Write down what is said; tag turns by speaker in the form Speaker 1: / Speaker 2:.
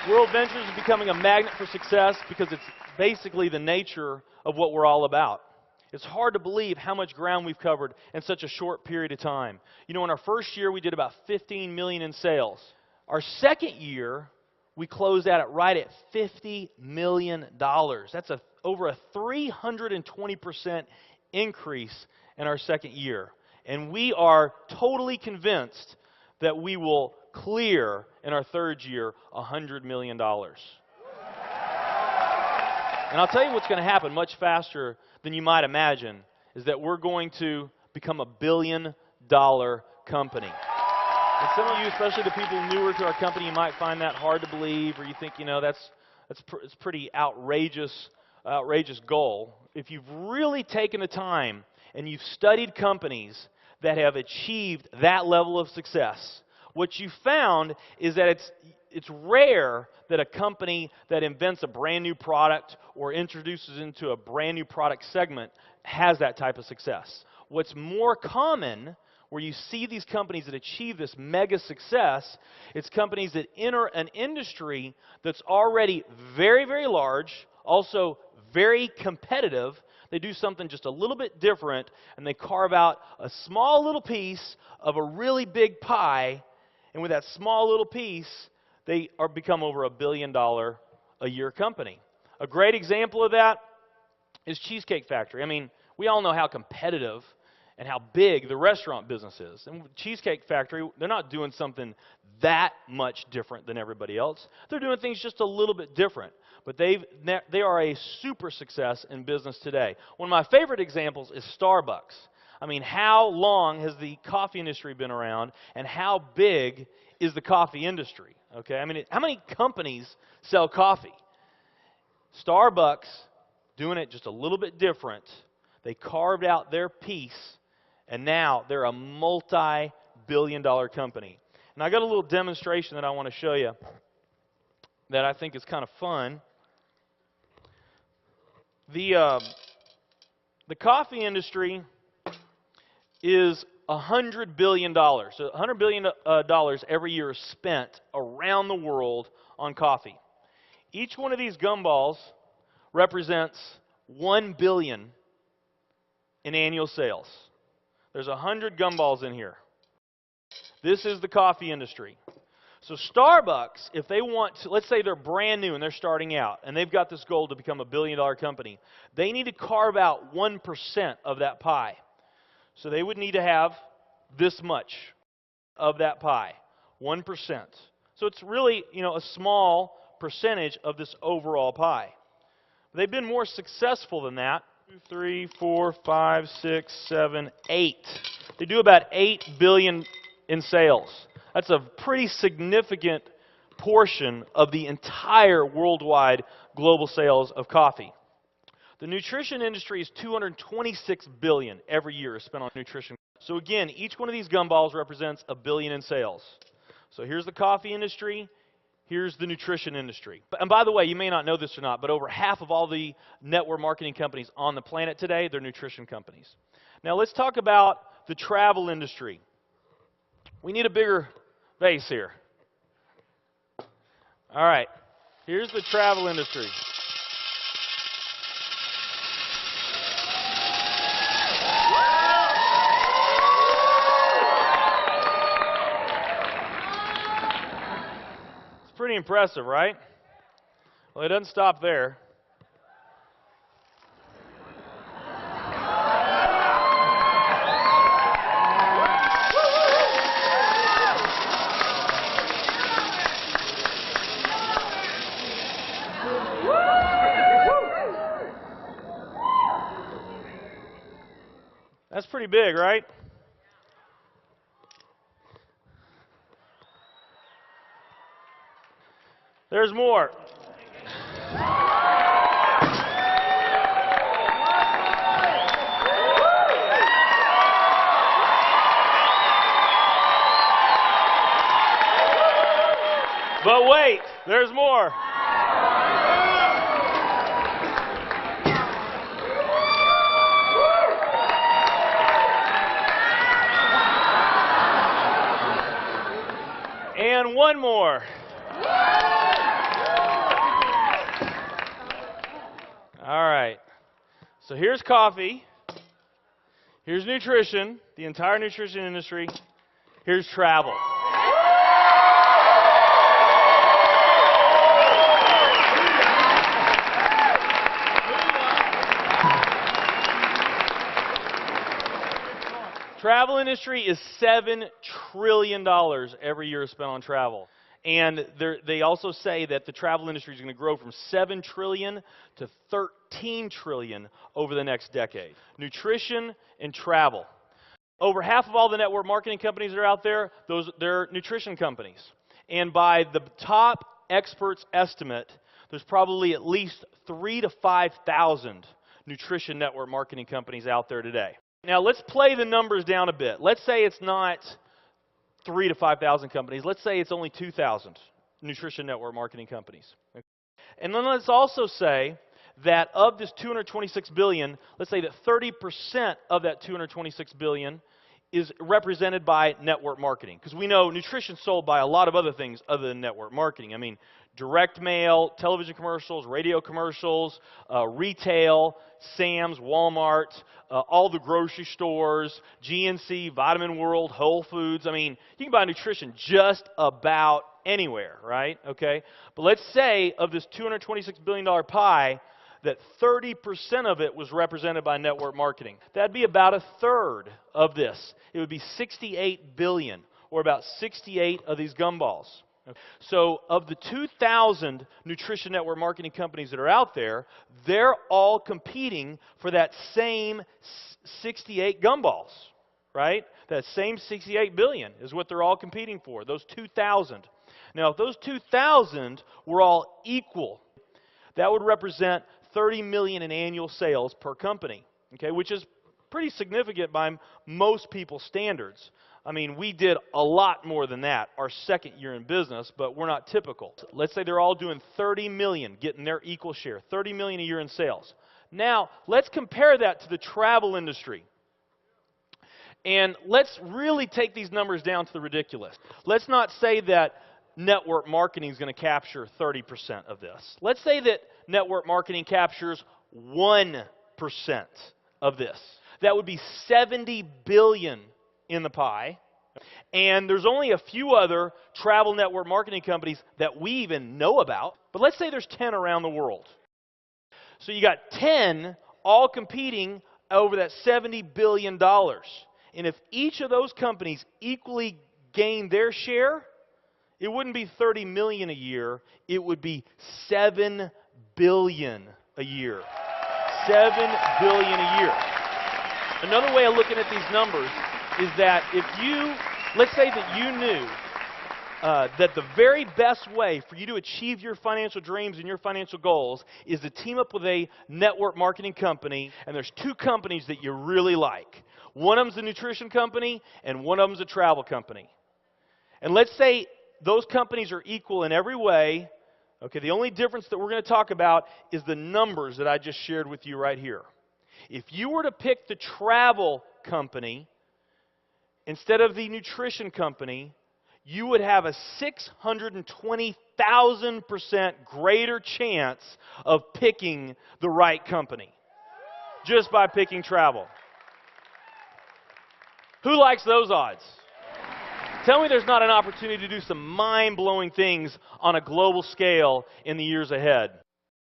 Speaker 1: World Ventures is becoming a magnet for success because it's basically the nature of what we're all about. It's hard to believe how much ground we've covered in such a short period of time. You know, in our first year, we did about $15 million in sales. Our second year, we closed out right at $50 million. That's over a 320% increase in our second year. And we are totally convinced that we will clear in our third year $100 million. And I'll tell you what's going to happen much faster than you might imagine is that we're going to become $1 billion company. And some of you, especially the people newer to our company, you might find that hard to believe, or you think, you know, it's pretty outrageous goal. If you've really taken the time and you've studied companies that have achieved that level of success, what you found is that it's rare that a company that invents a brand new product or introduces into a brand new product segment has that type of success. What's more common, where you see these companies that achieve this mega success, it's companies that enter an industry that's already very, very large, also very competitive. They do something just a little bit different, and they carve out a small little piece of a really big pie. And with that small little piece, they become over $1 billion a year company. A great example of that is Cheesecake Factory. I mean, we all know how competitive and how big the restaurant business is. And Cheesecake Factory, they're not doing something that much different than everybody else. They're doing things just a little bit different. But they are a super success in business today. One of my favorite examples is Starbucks. I mean, how long has the coffee industry been around, and how big is the coffee industry? Okay, I mean, how many companies sell coffee? Starbucks, doing it just a little bit different. They carved out their piece, and now they're a multi-billion-dollar company. And I got a little demonstration that I want to show you that I think is kind of fun. The coffee industry is $100 billion. So $100 billion every year is spent around the world on coffee. Each one of these gumballs represents $1 billion in annual sales. There's 100 gumballs in here. This is the coffee industry. So Starbucks, if they want to, let's say they're brand new and they're starting out, and they've got this goal to become $1 billion company, they need to carve out 1% of that pie. So they would need to have this much of that pie, 1%. So it's really, you know, a small percentage of this overall pie. They've been more successful than that. 2, 3, 4, 5, 6, 7, 8. They do about $8 billion in sales. That's a pretty significant portion of the entire worldwide global sales of coffee. The nutrition industry is $226 billion every year is spent on nutrition. So again, each one of these gumballs represents $1 billion in sales. So here's the coffee industry. Here's the nutrition industry. And by the way, you may not know this or not, but over half of all the network marketing companies on the planet today, they're nutrition companies. Now let's talk about the travel industry. We need a bigger vase here. All right, here's the travel industry. Pretty impressive, right? Well, it doesn't stop there. That's pretty big, right? There's more. But wait, there's more. And one more. All right. So here's coffee. Here's nutrition, the entire nutrition industry. Here's travel. Travel industry is $7 trillion every year spent on travel. And they also say that the travel industry is going to grow from $7 trillion to $13 trillion over the next decade. Nutrition and travel. Over half of all the network marketing companies that are out there, they're nutrition companies. And by the top experts' estimate, there's probably at least 3,000 to 5,000 nutrition network marketing companies out there today. Now, let's play the numbers down a bit. Let's say it's not 3,000 to 5,000 companies. Let's say it's only 2,000 nutrition network marketing companies. And then let's also say that of this $226 billion, let's say that 30% of that $226 billion is represented by network marketing. Because we know nutrition is sold by a lot of other things other than network marketing. I mean, direct mail, television commercials, radio commercials, retail, Sam's, Walmart, all the grocery stores, GNC, Vitamin World, Whole Foods. I mean, you can buy nutrition just about anywhere, right? Okay? But let's say of this $226 billion pie, that 30% of it was represented by network marketing. That'd be about a third of this. It would be $68 billion, or about 68 of these gumballs. So of the 2,000 nutrition network marketing companies that are out there, they're all competing for that same 68 gumballs, right? That same 68 billion is what they're all competing for, those 2,000. Now, if those 2,000 were all equal, that would represent 30 million in annual sales per company, okay, which is pretty significant by most people's standards. I mean, we did a lot more than that our second year in business, but we're not typical. Let's say they're all doing 30 million, getting their equal share, 30 million a year in sales. Now, let's compare that to the travel industry. And let's really take these numbers down to the ridiculous. Let's not say that network marketing is going to capture 30% of this. Let's say that network marketing captures 1% of this. That would be 70 billion in the pie. And there's only a few other travel network marketing companies that we even know about. But let's say there's 10 around the world. So you got 10 all competing over that $70 billion. And if each of those companies equally gain their share, it wouldn't be 30 million a year, it would be 7 billion a year. 7 billion a year. Another way of looking at these numbers is that if you, let's say that you knew that the very best way for you to achieve your financial dreams and your financial goals is to team up with a network marketing company, and there's two companies that you really like. One of them's a nutrition company, and one of them's a travel company. And let's say those companies are equal in every way. Okay, the only difference that we're going to talk about is the numbers that I just shared with you right here. If you were to pick the travel company instead of the nutrition company, you would have a 620,000% greater chance of picking the right company just by picking travel. Who likes those odds? Tell me there's not an opportunity to do some mind-blowing things on a global scale in the years ahead.